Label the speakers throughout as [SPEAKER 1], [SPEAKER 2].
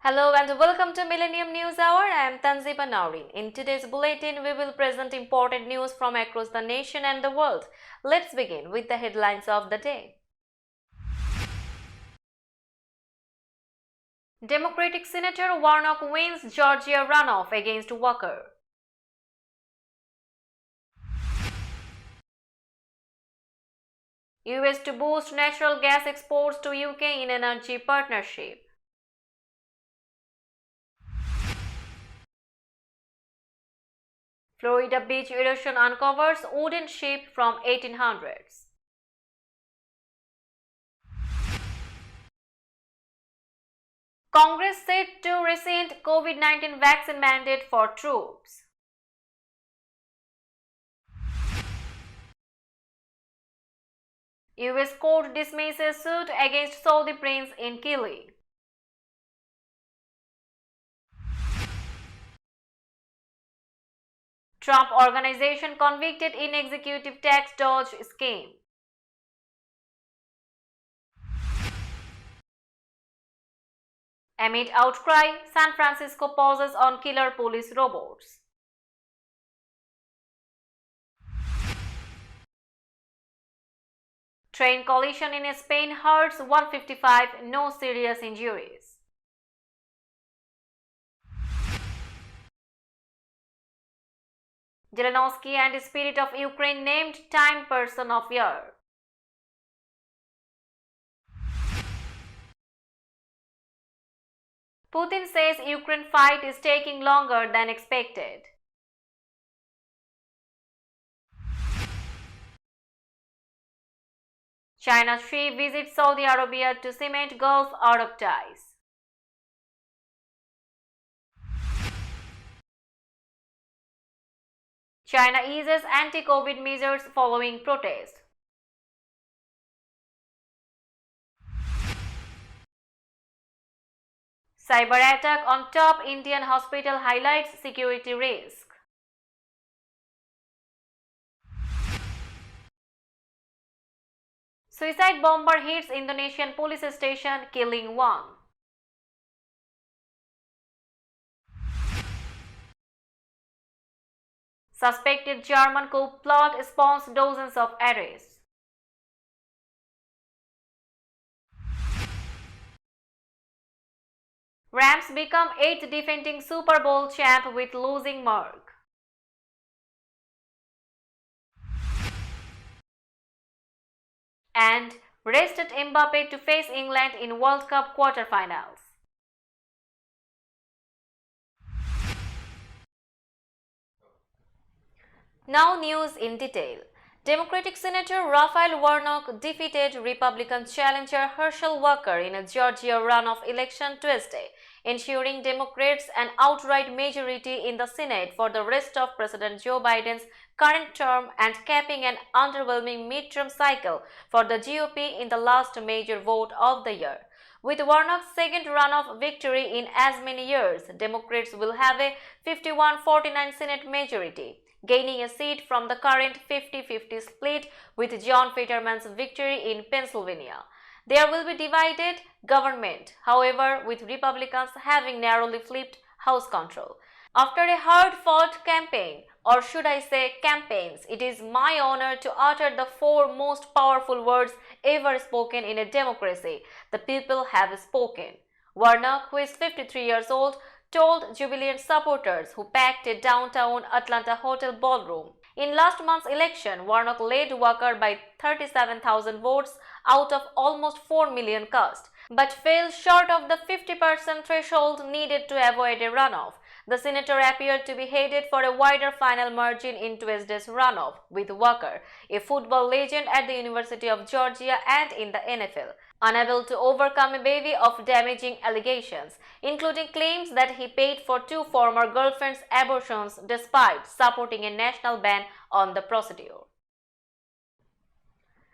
[SPEAKER 1] Hello and welcome to Millennium News Hour. I am Tanziba Naurin. In today's bulletin, we will present important news from across the nation and the world. Let's begin with the headlines of the day. Democratic Senator Warnock wins Georgia runoff against Walker. US to boost natural gas exports to UK in energy partnership. Florida beach erosion uncovers wooden ship from 1800s. Congress set to rescind COVID-19 vaccine mandate for troops. US court dismisses suit against Saudi prince in Kili. Trump organization convicted in executive tax dodge scheme. Amid outcry, San Francisco pauses on killer police robots. Train collision in Spain hurts 155, no serious injuries. Zelensky and Spirit of Ukraine named Time Person of Year. Putin says Ukraine fight is taking longer than expected. China's Xi visits Saudi Arabia to cement Gulf Arab ties. China eases anti-COVID measures following protest. Cyber attack on top Indian hospital highlights security risk. Suicide bomber hits Indonesian police station, killing one. Suspected German coup plot spawns dozens of arrests. Rams become 8th defending Super Bowl champ with losing mark. And rested Mbappe to face England in World Cup quarterfinals. Now news in detail. Democratic Senator Raphael Warnock defeated Republican challenger Herschel Walker in a Georgia runoff election Tuesday, ensuring Democrats an outright majority in the Senate for the rest of President Joe Biden's current term and capping an underwhelming midterm cycle for the GOP in the last major vote of the year. With Warnock's second runoff victory in as many years, Democrats will have a 51-49 Senate majority, gaining a seat from the current 50-50 split with John Fetterman's victory in Pennsylvania. There will be divided government, however, with Republicans having narrowly flipped House control. After a hard-fought campaign, or should I say campaigns, it is my honor to utter the 4 most powerful words ever spoken in a democracy. The people have spoken. Warnock, who is 53 years old, told jubilant supporters who packed a downtown Atlanta hotel ballroom. In last month's election, Warnock led Walker by 37,000 votes out of almost 4 million cast, but fell short of the 50% threshold needed to avoid a runoff. The senator appeared to be headed for a wider final margin in Tuesday's runoff, with Walker, a football legend at the University of Georgia and in the NFL, unable to overcome a bevy of damaging allegations, including claims that he paid for 2 former girlfriends' abortions despite supporting a national ban on the procedure.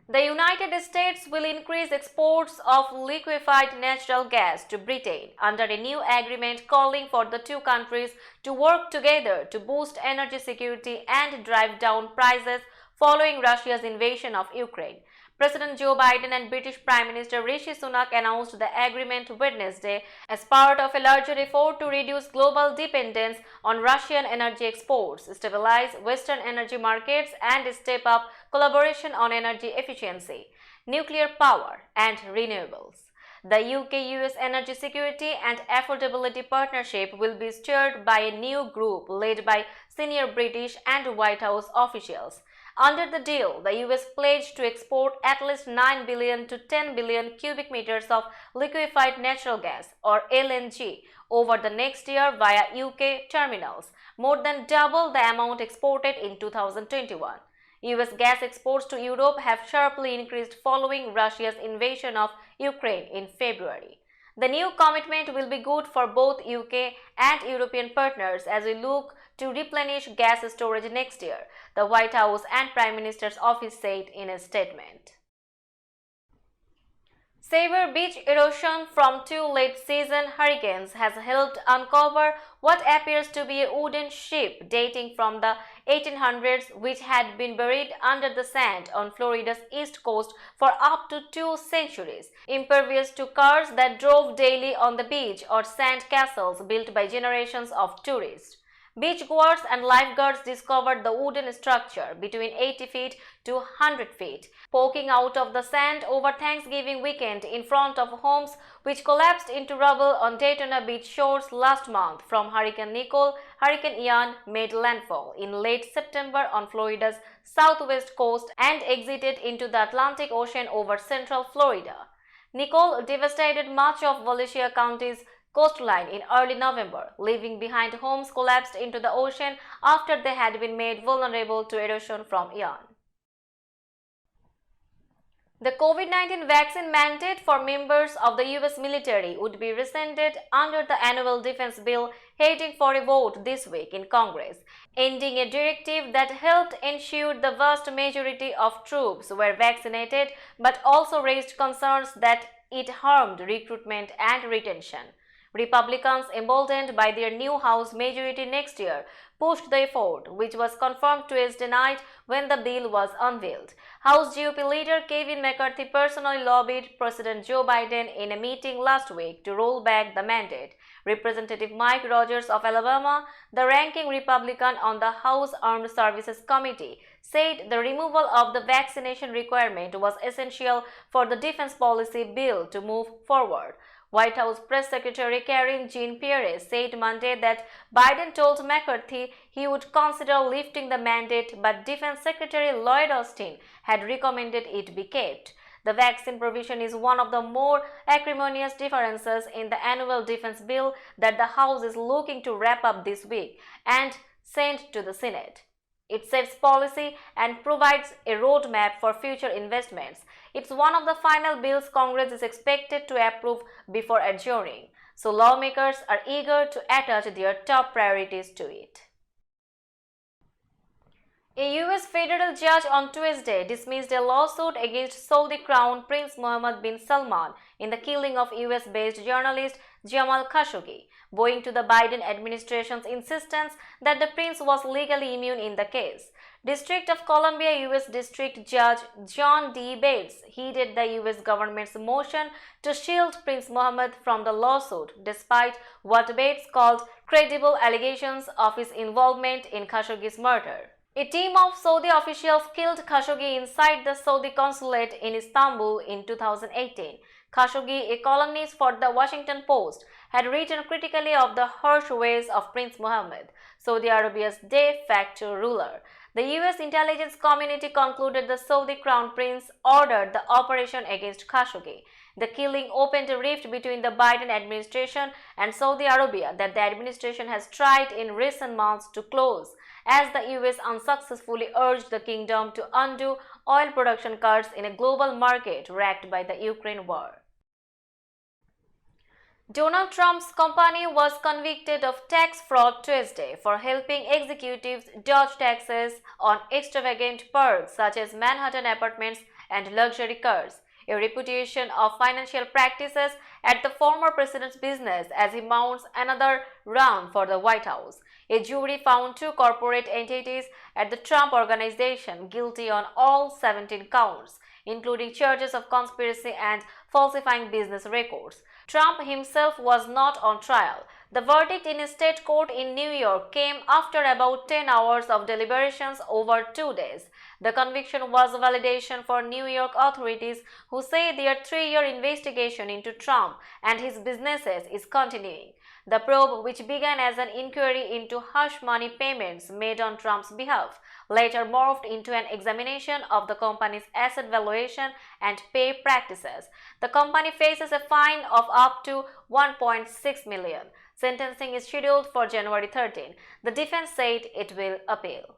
[SPEAKER 1] The United States will increase exports of liquefied natural gas to Britain under a new agreement calling for the two countries to work together to boost energy security and drive down prices following Russia's invasion of Ukraine. President Joe Biden and British Prime Minister Rishi Sunak announced the agreement Wednesday as part of a larger effort to reduce global dependence on Russian energy exports, stabilize Western energy markets, and step up collaboration on energy efficiency, nuclear power, and renewables. The UK-US Energy Security and Affordability Partnership will be steered by a new group led by senior British and White House officials. Under the deal, the US pledged to export at least 9 billion to 10 billion cubic meters of liquefied natural gas, or LNG, over the next year via UK terminals, more than double the amount exported in 2021. US gas exports to Europe have sharply increased following Russia's invasion of Ukraine in February. The new commitment will be good for both UK and European partners as we look to replenish gas storage next year, the White House and Prime Minister's office said in a statement. Severe beach erosion from two late-season hurricanes has helped uncover what appears to be a wooden ship dating from the 1800s, which had been buried under the sand on Florida's east coast for up to 2 centuries, impervious to cars that drove daily on the beach or sand castles built by generations of tourists. Beachgoers and lifeguards discovered the wooden structure between 80 feet to 100 feet, poking out of the sand over Thanksgiving weekend in front of homes which collapsed into rubble on Daytona Beach shores last month from Hurricane Nicole. Hurricane Ian made landfall in late September on Florida's southwest coast and exited into the Atlantic Ocean over central Florida. Nicole devastated much of Volusia County's coastline in early November, leaving behind homes collapsed into the ocean after they had been made vulnerable to erosion from Ian. The COVID-19 vaccine mandate for members of the US military would be rescinded under the annual defense bill heading for a vote this week in Congress, ending a directive that helped ensure the vast majority of troops were vaccinated but also raised concerns that it harmed recruitment and retention. Republicans, emboldened by their new House majority next year, pushed the effort, which was confirmed Tuesday night when the bill was unveiled. House GOP leader Kevin McCarthy personally lobbied President Joe Biden in a meeting last week to roll back the mandate. Representative Mike Rogers of Alabama, the ranking Republican on the House Armed Services Committee, said the removal of the vaccination requirement was essential for the defense policy bill to move forward. White House Press Secretary Karine Jean-Pierre said Monday that Biden told McCarthy he would consider lifting the mandate, but Defense Secretary Lloyd Austin had recommended it be kept. The vaccine provision is one of the more acrimonious differences in the annual defense bill that the House is looking to wrap up this week and send to the Senate. It sets policy and provides a roadmap for future investments. It's one of the final bills Congress is expected to approve before adjourning, so lawmakers are eager to attach their top priorities to it. A US federal judge on Tuesday dismissed a lawsuit against Saudi Crown Prince Mohammed bin Salman in the killing of US-based journalist Jamal Khashoggi, owing to the Biden administration's insistence that the prince was legally immune in the case. District of Columbia U.S. District Judge John D. Bates heeded the U.S. government's motion to shield Prince Mohammed from the lawsuit, despite what Bates called credible allegations of his involvement in Khashoggi's murder. A team of Saudi officials killed Khashoggi inside the Saudi consulate in Istanbul in 2018. Khashoggi, a columnist for the Washington Post, had written critically of the harsh ways of Prince Mohammed, Saudi Arabia's de facto ruler. The U.S. intelligence community concluded the Saudi crown prince ordered the operation against Khashoggi. The killing opened a rift between the Biden administration and Saudi Arabia that the administration has tried in recent months to close, as the U.S. unsuccessfully urged the kingdom to undo oil production cuts in a global market wrecked by the Ukraine war. Donald Trump's company was convicted of tax fraud Tuesday for helping executives dodge taxes on extravagant perks such as Manhattan apartments and luxury cars, a reputation of financial practices at the former president's business as he mounts another run for the White House. A jury found 2 corporate entities at the Trump Organization guilty on all 17 counts, including charges of conspiracy and falsifying business records. Trump himself was not on trial. The verdict in a state court in New York came after about 10 hours of deliberations over 2 days. The conviction was a validation for New York authorities, who say their 3-year investigation into Trump and his businesses is continuing. The probe, which began as an inquiry into hush money payments made on Trump's behalf, later morphed into an examination of the company's asset valuation and pay practices. The company faces a fine of up to $1.6 million. Sentencing is scheduled for January 13. The defense said it will appeal.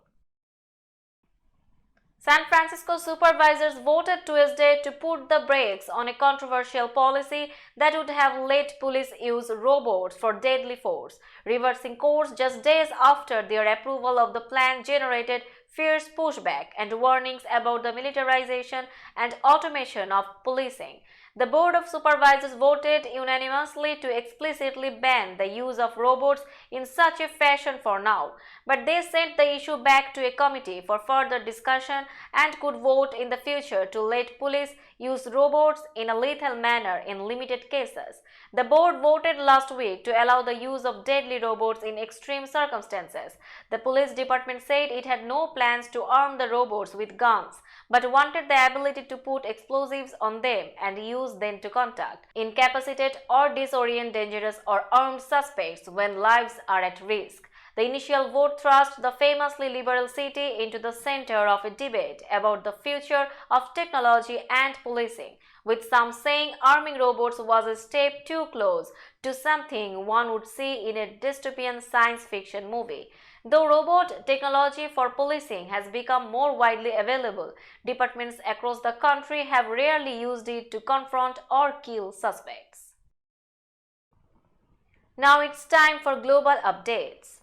[SPEAKER 1] San Francisco supervisors voted Tuesday to put the brakes on a controversial policy that would have let police use robots for deadly force. Reversing course just days after their approval of the plan generated fierce pushback and warnings about the militarization and automation of policing. The Board of Supervisors voted unanimously to explicitly ban the use of robots in such a fashion for now, but they sent the issue back to a committee for further discussion and could vote in the future to let police use robots in a lethal manner in limited cases. The board voted last week to allow the use of deadly robots in extreme circumstances. The police department said it had no plans to arm the robots with guns, but wanted the ability to put explosives on them and use them to contact, incapacitate or disorient dangerous or armed suspects when lives are at risk. The initial vote thrust the famously liberal city into the center of a debate about the future of technology and policing, with some saying arming robots was a step too close to something one would see in a dystopian science fiction movie. Though robot technology for policing has become more widely available, departments across the country have rarely used it to confront or kill suspects. Now it's time for global updates.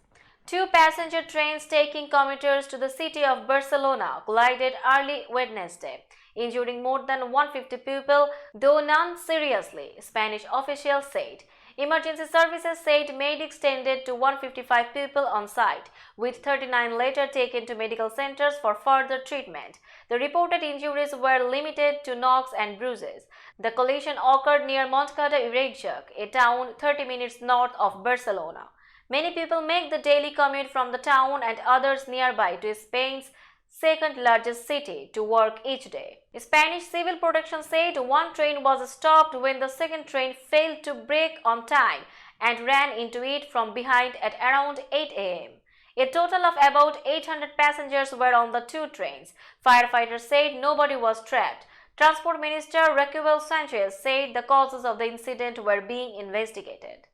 [SPEAKER 1] 2 passenger trains taking commuters to the city of Barcelona collided early Wednesday, injuring more than 150 people, though none seriously, Spanish officials said. Emergency services said medics tended to 155 people on site, with 39 later taken to medical centers for further treatment. The reported injuries were limited to knocks and bruises. The collision occurred near Montcada i Reixac, a town 30 minutes north of Barcelona. Many people make the daily commute from the town and others nearby to Spain's second largest city to work each day. Spanish Civil Protection said one train was stopped when the second train failed to brake on time and ran into it from behind at around 8 a.m. A total of about 800 passengers were on the 2 trains. Firefighters said nobody was trapped. Transport Minister Raquel Sanchez said the causes of the incident were being investigated.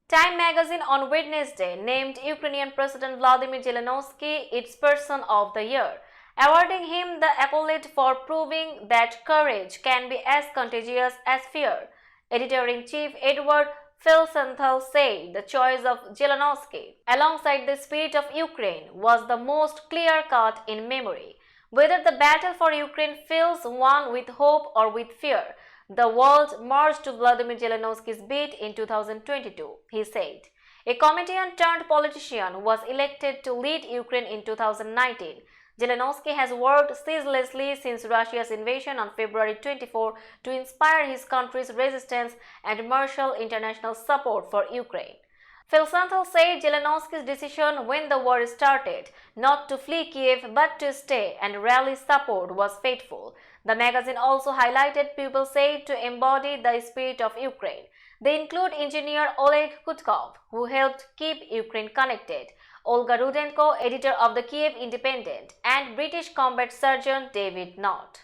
[SPEAKER 1] Time magazine on Wednesday named Ukrainian President Vladimir Zelensky its Person of the Year, awarding him the accolade for proving that courage can be as contagious as fear. Editor-in-Chief Edward Felsenthal said the choice of Zelensky, alongside the spirit of Ukraine, was the most clear-cut in memory. Whether the battle for Ukraine feels won with hope or with fear, the world marched to Vladimir Zelensky's beat in 2022, he said. A comedian turned politician was elected to lead Ukraine in 2019. Zelensky has worked ceaselessly since Russia's invasion on February 24 to inspire his country's resistance and marshal international support for Ukraine. Felsenthal said Zelensky's decision when the war started not to flee Kiev but to stay and rally support was fateful. The magazine also highlighted people said to embody the spirit of Ukraine. They include engineer Oleg Kutkov, who helped keep Ukraine connected, Olga Rudenko, editor of the Kiev Independent, and British combat surgeon David Knott.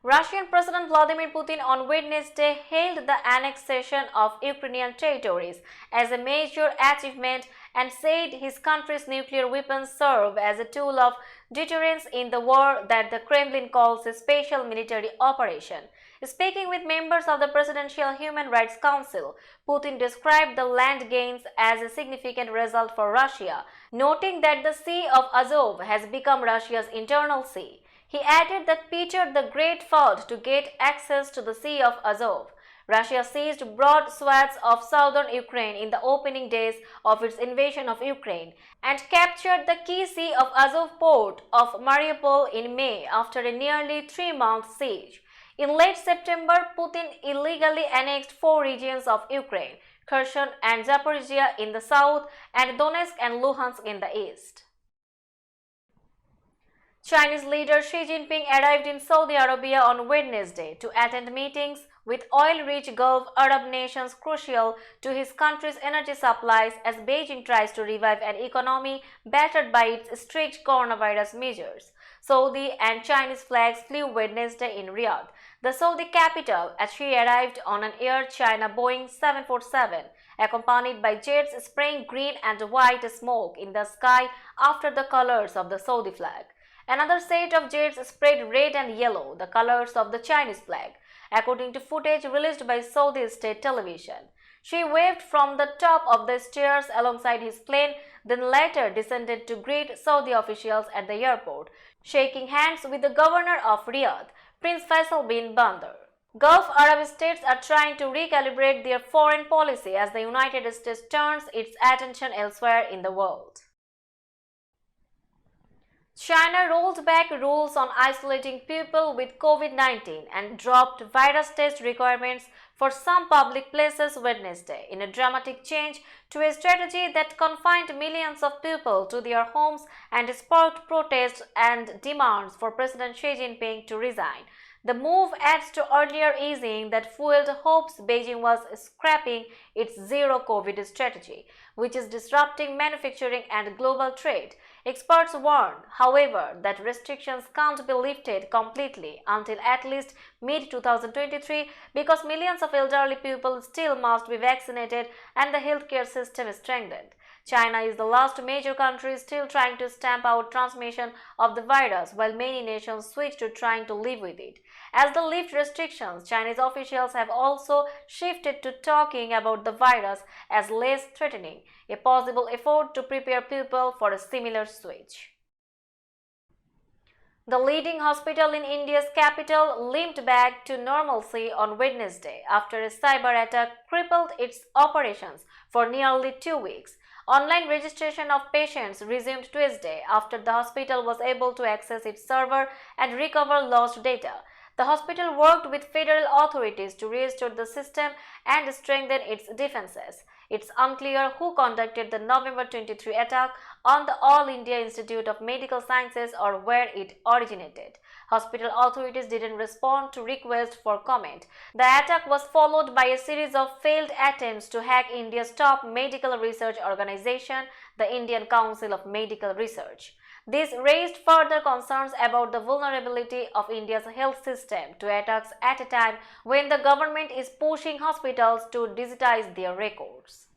[SPEAKER 1] Russian President Vladimir Putin on Wednesday hailed the annexation of Ukrainian territories as a major achievement and said his country's nuclear weapons serve as a tool of deterrence in the war that the Kremlin calls a special military operation. Speaking with members of the Presidential Human Rights Council, Putin described the land gains as a significant result for Russia, noting that the Sea of Azov has become Russia's internal sea. He added that Peter the Great fought to get access to the Sea of Azov. Russia seized broad swaths of southern Ukraine in the opening days of its invasion of Ukraine and captured the key sea of Azov port of Mariupol in May after a nearly 3-month siege. In late September, Putin illegally annexed 4 regions of Ukraine, Kherson and Zaporizhia in the south and Donetsk and Luhansk in the east. Chinese leader Xi Jinping arrived in Saudi Arabia on Wednesday to attend meetings with oil-rich Gulf Arab nations crucial to his country's energy supplies as Beijing tries to revive an economy battered by its strict coronavirus measures. Saudi and Chinese flags flew Wednesday in Riyadh, the Saudi capital, as Xi arrived on an Air China Boeing 747, accompanied by jets spraying green and white smoke in the sky after the colors of the Saudi flag. Another set of jets sprayed red and yellow, the colors of the Chinese flag, according to footage released by Saudi state television. Xi waved from the top of the stairs alongside his plane, then later descended to greet Saudi officials at the airport, shaking hands with the governor of Riyadh, Prince Faisal bin Bandar. Gulf Arab states are trying to recalibrate their foreign policy as the United States turns its attention elsewhere in the world. China rolled back rules on isolating people with COVID-19 and dropped virus test requirements for some public places Wednesday in a dramatic change to a strategy that confined millions of people to their homes and sparked protests and demands for President Xi Jinping to resign. The move adds to earlier easing that fueled hopes Beijing was scrapping its zero-COVID strategy, which is disrupting manufacturing and global trade. Experts warn, however, that restrictions can't be lifted completely until at least mid-2023 because millions of elderly people still must be vaccinated and the healthcare system is strengthened. China is the last major country still trying to stamp out transmission of the virus, while many nations switch to trying to live with it. As they lift restrictions, Chinese officials have also shifted to talking about the virus as less threatening, a possible effort to prepare people for a similar switch. The leading hospital in India's capital limped back to normalcy on Wednesday after a cyber attack crippled its operations for nearly 2 weeks. Online registration of patients resumed Tuesday after the hospital was able to access its server and recover lost data. The hospital worked with federal authorities to restore the system and strengthen its defenses. It's unclear who conducted the November 23 attack on the All India Institute of Medical Sciences or where it originated. Hospital authorities didn't respond to requests for comment. The attack was followed by a series of failed attempts to hack India's top medical research organization, the Indian Council of Medical Research. This raised further concerns about the vulnerability of India's health system to attacks at a time when the government is pushing hospitals to digitize their records.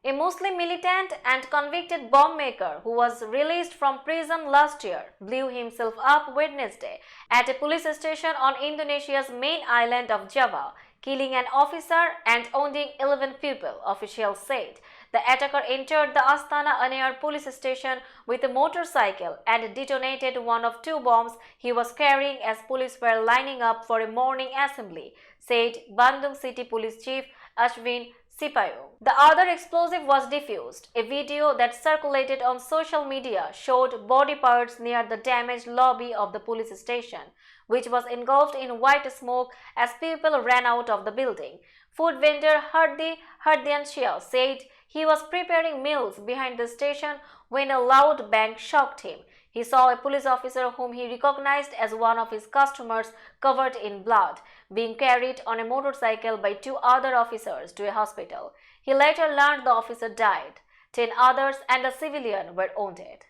[SPEAKER 1] A Muslim militant and convicted bomb maker who was released from prison last year blew himself up Wednesday at a police station on Indonesia's main island of Java, killing an officer and wounding 11 people, officials said. The attacker entered the Astana Anyar police station with a motorcycle and detonated one of 2 bombs he was carrying as police were lining up for a morning assembly, said Bandung City Police Chief Ashwin Sipayo. The other explosive was defused. A video that circulated on social media showed body parts near the damaged lobby of the police station, which was engulfed in white smoke as people ran out of the building. Food vendor Hardi Hardianshia said he was preparing meals behind the station when a loud bang shocked him. He saw a police officer whom he recognized as one of his customers covered in blood, being carried on a motorcycle by 2 other officers to a hospital. He later learned the officer died. 10 others and a civilian were wounded.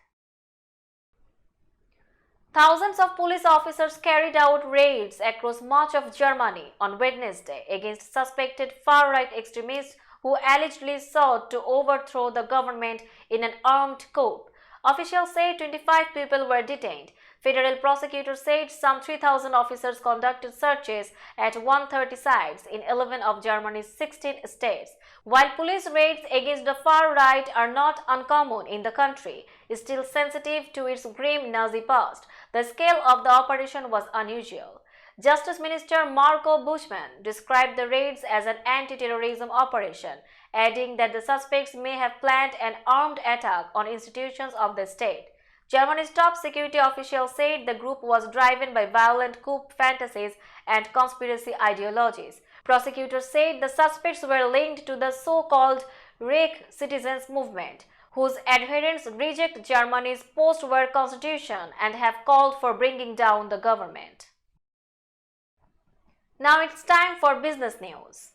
[SPEAKER 1] Thousands of police officers carried out raids across much of Germany on Wednesday against suspected far-right extremists who allegedly sought to overthrow the government in an armed coup. Officials say 25 people were detained. Federal prosecutors said some 3,000 officers conducted searches at 130 sites in 11 of Germany's 16 states. While police raids against the far right are not uncommon in the country, still sensitive to its grim Nazi past, the scale of the operation was unusual. Justice Minister Marco Buschmann described the raids as an anti-terrorism operation, adding that the suspects may have planned an armed attack on institutions of the state. Germany's top security official said the group was driven by violent coup fantasies and conspiracy ideologies. Prosecutors said the suspects were linked to the so-called Reich Citizens Movement, whose adherents reject Germany's post-war constitution and have called for bringing down the government. Now it's time for business news.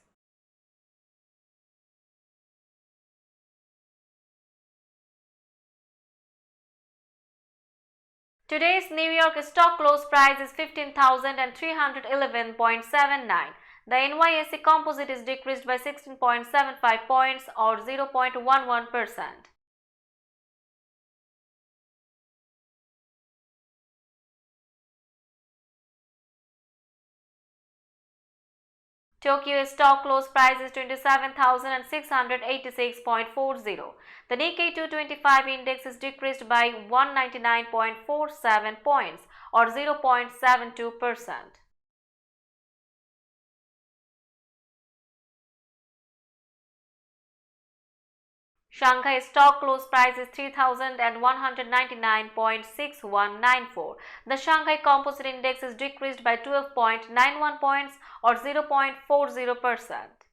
[SPEAKER 1] Today's New York stock close price is 15,311.79. The NYSE composite is decreased by 16.75 points or 0.11%. Tokyo stock close price is 27,686.40. The Nikkei 225 index is decreased by 199.47 points or 0.72%. Shanghai stock close price is 3,199.6194. The Shanghai Composite Index is decreased by 12.91 points or 0.40%.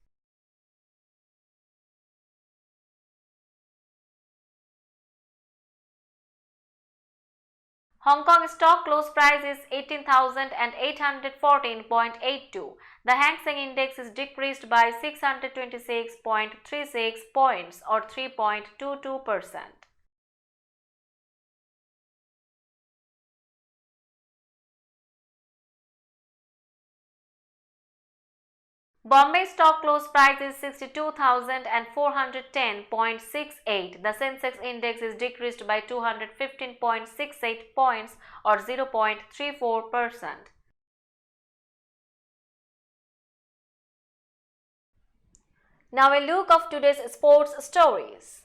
[SPEAKER 1] Hong Kong stock close price is 18,814.82. The Hang Seng Index is decreased by 626.36 points or 3.22%. Bombay stock close price is 62,410.68. The Sensex index is decreased by 215.68 points or 0.34%. Now a look of today's sports stories.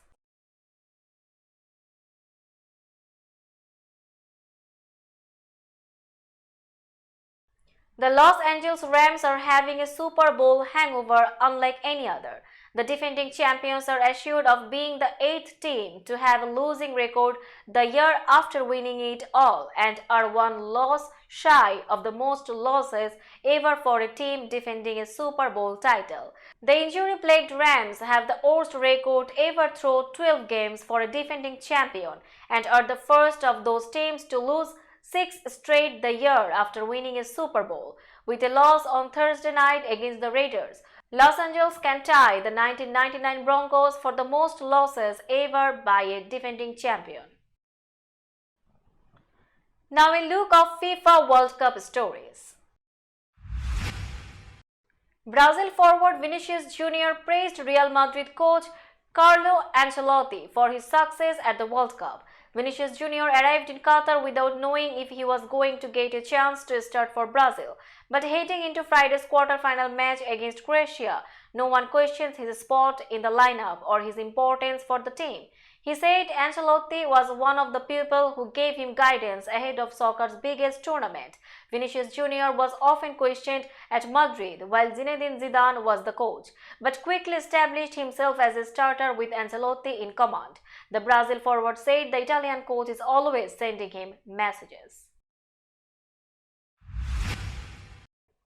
[SPEAKER 1] The Los Angeles Rams are having a Super Bowl hangover unlike any other. The defending champions are assured of being the 8th team to have a losing record the year after winning it all and are one loss shy of the most losses ever for a team defending a Super Bowl title. The injury-plagued Rams have the worst record ever through 12 games for a defending champion and are the first of those teams to lose 6 straight the year after winning a Super Bowl, with a loss on Thursday night against the Raiders. Los Angeles can tie the 1999 Broncos for the most losses ever by a defending champion. Now a look of FIFA World Cup stories. Brazil forward Vinicius Junior praised Real Madrid coach Carlo Ancelotti for his success at the World Cup. Vinicius Junior arrived in Qatar without knowing if he was going to get a chance to start for Brazil. But heading into Friday's quarter-final match against Croatia, no one questions his spot in the lineup or his importance for the team. He said Ancelotti was one of the people who gave him guidance ahead of soccer's biggest tournament. Vinicius Junior was often questioned at Madrid while Zinedine Zidane was the coach, but quickly established himself as a starter with Ancelotti in command. The Brazil forward said the Italian coach is always sending him messages.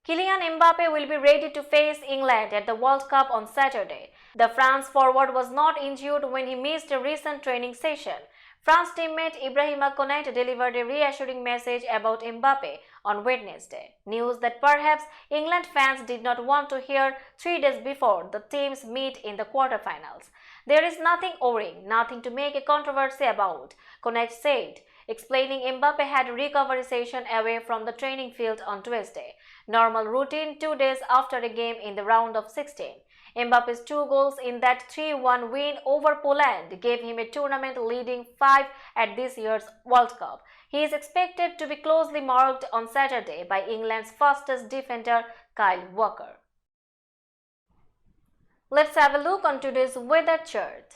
[SPEAKER 1] Kylian Mbappe will be ready to face England at the World Cup on Saturday. The France forward was not injured when he missed a recent training session. France teammate Ibrahima Konate delivered a reassuring message about Mbappe on Wednesday. News that perhaps England fans did not want to hear 3 days before the teams meet in the quarterfinals. There is nothing worrying, nothing to make a controversy about, Konate said, explaining Mbappe had a recovery session away from the training field on Tuesday. Normal routine 2 days after a game in the round of 16. Mbappe's 2 goals in that 3-1 win over Poland gave him a tournament-leading 5 at this year's World Cup. He is expected to be closely marked on Saturday by England's fastest defender Kyle Walker. Let's have a look on today's weather chart.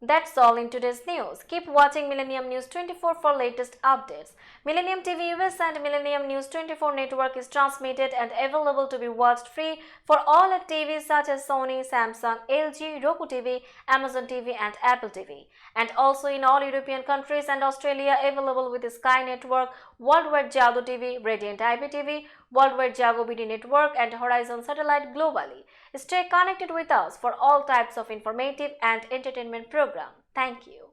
[SPEAKER 1] That's all in today's news. Keep watching Millennium News 24 for latest updates. Millennium TV US and Millennium News 24 network is transmitted and available to be watched free for all at TVs such as Sony, Samsung, LG, Roku TV, Amazon TV and Apple TV. And also in all European countries and Australia available with the Sky Network, Worldwide Jago TV, Radiant IPTV, Worldwide Jago BD Network and Horizon Satellite globally. Stay connected with us for all types of informative and entertainment programs. Thank you.